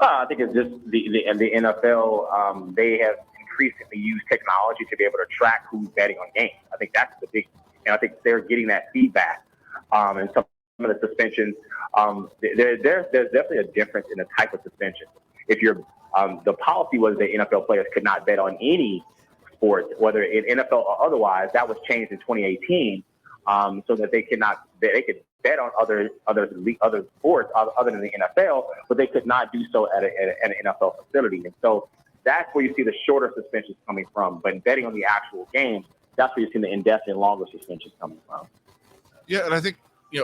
I think it's just the NFL. They have increasingly used technology to be able to track who's betting on games. I think that's the big, and I think they're getting that feedback. And some of the suspensions, there's definitely a difference in the type of suspension. If you're, the policy was that NFL players could not bet on any sports, whether in NFL or otherwise. That was changed in 2018, so that they could bet on other sports other than the NFL, but they could not do so at an NFL facility. And so that's where you see the shorter suspensions coming from. But betting on the actual games, that's where you see the indefinite longer suspensions coming from. Yeah, and I think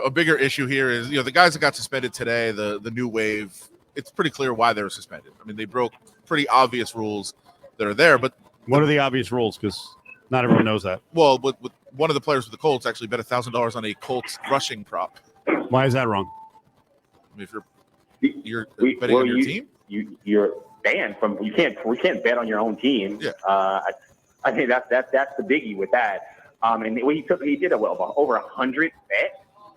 a bigger issue here is the guys that got suspended today, the new wave. It's pretty clear why they were suspended. I mean, they broke pretty obvious rules that are there. But what are the obvious rules? Because not everyone knows that. Well, with one of the players with the Colts actually bet $1,000 on a Colts rushing prop. Why is that wrong? I mean, if you're betting on your team, you're banned from. We can't bet on your own team. Yeah. I think that's the biggie with that. And he did over 100 bets.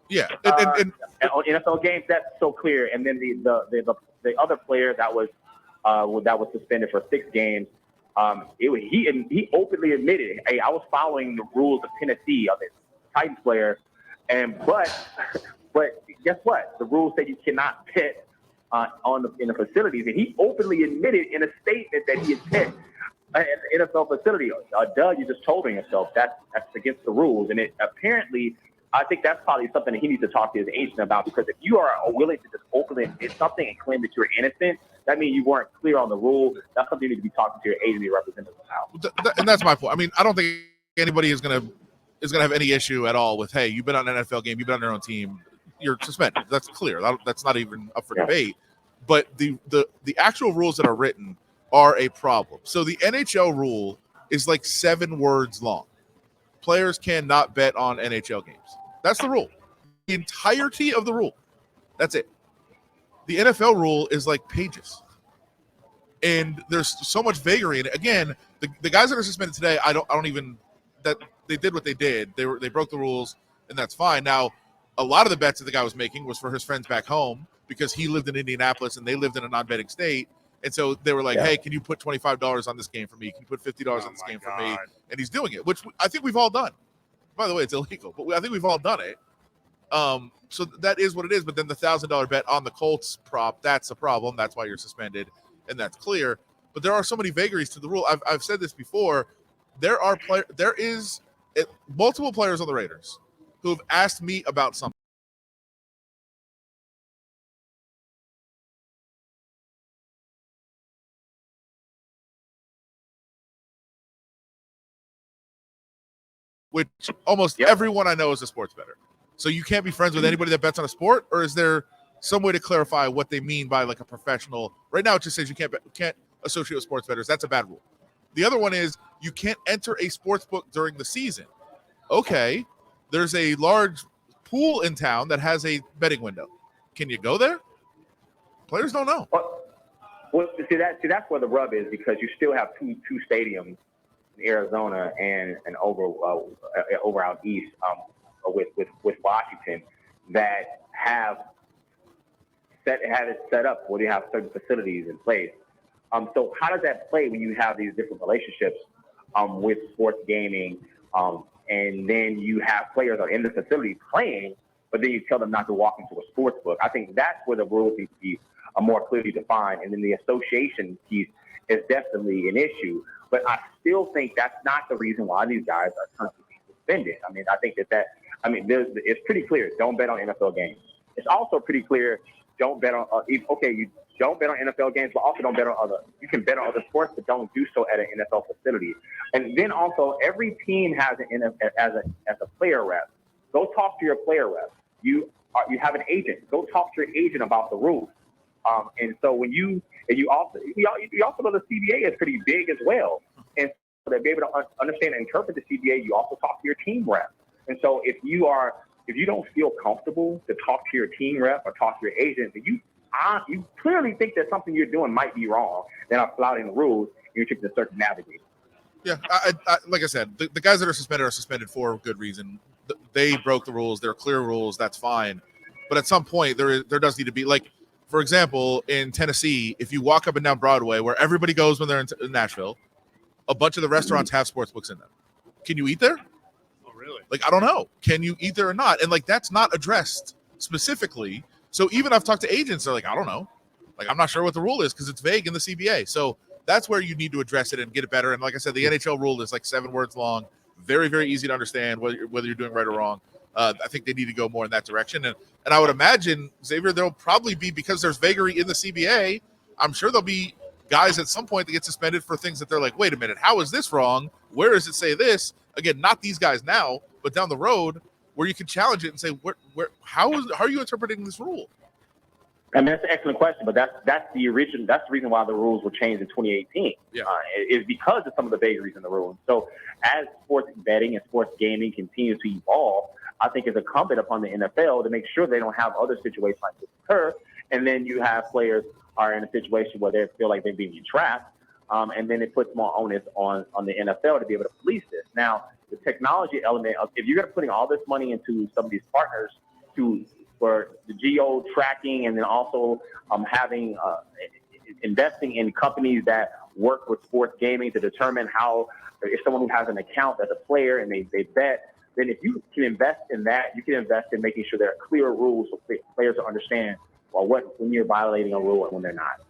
Yeah, and on NFL games, that's so clear. And then the other player that was suspended for 6 games, he openly admitted, hey, I was following the rules of Tennessee, of this Titans player, but guess what? The rules say you cannot bet in the facilities, and he openly admitted in a statement that he had bet at the NFL facility. Doug, you just told yourself that's against the rules, and it apparently. I think that's probably something that he needs to talk to his agent about, because if you are willing to just openly admit something and claim that you're innocent, that means you weren't clear on the rule. That's something you need to be talking to your agent representative about. And that's my point. I mean, I don't think anybody is gonna have any issue at all with, hey, you've been on an NFL game, you've been on your own team, you're suspended. That's clear. That's not even up for debate. But the actual rules that are written are a problem. So the NHL rule is like 7 words long. Players cannot bet on NHL games. That's the rule. The entirety of the rule. That's it. The NFL rule is like pages. And there's so much vagary. And again, the guys that are suspended today, I don't even that they did what they did. They broke the rules, and that's fine. Now, a lot of the bets that the guy was making was for his friends back home, because he lived in Indianapolis and they lived in a non-betting state. And so they were like, hey, can you put $25 on this game for me? Can you put $50 on this game for me? And he's doing it, which I think we've all done. By the way, it's illegal, but I think we've all done it. So that is what it is. But then the $1,000 bet on the Colts prop, that's a problem. That's why you're suspended, and that's clear. But there are so many vagaries to the rule. I've said this before. There is multiple players on the Raiders who have asked me about something. Which almost everyone I know is a sports bettor. So you can't be friends with anybody that bets on a sport, or is there some way to clarify what they mean by like a professional? Right now it just says you can't associate with sports bettors. That's a bad rule. The other one is you can't enter a sports book during the season. Okay, there's a large pool in town that has a betting window. Can you go there? Players don't know. Well, see that's where the rub is, because you still have two stadiums in Arizona and over out east with Washington that have it set up where they have certain facilities in place. So how does that play when you have these different relationships with sports gaming, and then you have players that are in the facility playing, but then you tell them not to walk into a sports book? I think that's where the rules need to be more clearly defined, and then the association piece is definitely an issue. But I still think that's not the reason why these guys are constantly suspended. I mean, I think it's pretty clear. Don't bet on NFL games. It's also pretty clear. Don't bet on. You don't bet on NFL games, but also don't bet on other. You can bet on other sports, but don't do so at an NFL facility. And then also, every team has as a player rep. Go talk to your player rep. You have an agent. Go talk to your agent about the rules. And so you also know the CBA is pretty big as well. And so to be able to understand and interpret the CBA, you also talk to your team rep. And so if you don't feel comfortable to talk to your team rep or talk to your agent, then you clearly think that something you're doing might be wrong. Then are flouting the rules. You're trying to circumnavigate. Yeah, I like I said, the guys that are suspended for good reason. They broke the rules. They're clear rules. That's fine. But at some point, there does need to be, like, for example, in Tennessee, if you walk up and down Broadway, where everybody goes when they're in Nashville, a bunch of the restaurants have sports books in them. Can you eat there? Oh, really? Like, I don't know. Can you eat there or not? And like, that's not addressed specifically. So even I've talked to agents, they're like, I don't know. Like, I'm not sure what the rule is because it's vague in the CBA. So that's where you need to address it and get it better. And like I said, the NHL rule is like 7 words long, very, very easy to understand whether you're doing right or wrong. I think they need to go more in that direction. And I would imagine, Xavier, there'll probably be, because there's vagary in the CBA, I'm sure there'll be guys at some point that get suspended for things that they're like, wait a minute, how is this wrong? Where does it say this? Again, not these guys now, but down the road where you can challenge it and say, how are you interpreting this rule? I mean, that's an excellent question, but that's the reason why the rules were changed in 2018. Yeah. Is because of some of the vagaries in the rules. So as sports betting and sports gaming continue to evolve, I think it's incumbent upon the NFL to make sure they don't have other situations like this occur. And then you have players are in a situation where they feel like they're being entrapped. And then it puts more onus on the NFL to be able to police this. Now, the technology element of, if you're going to putting all this money into some of these partners for the geo tracking, and then also having investing in companies that work with sports gaming to determine how, if someone who has an account as a player and they bet, then if you can invest in that, you can invest in making sure there are clear rules for players to understand, well, when you're violating a rule and when they're not.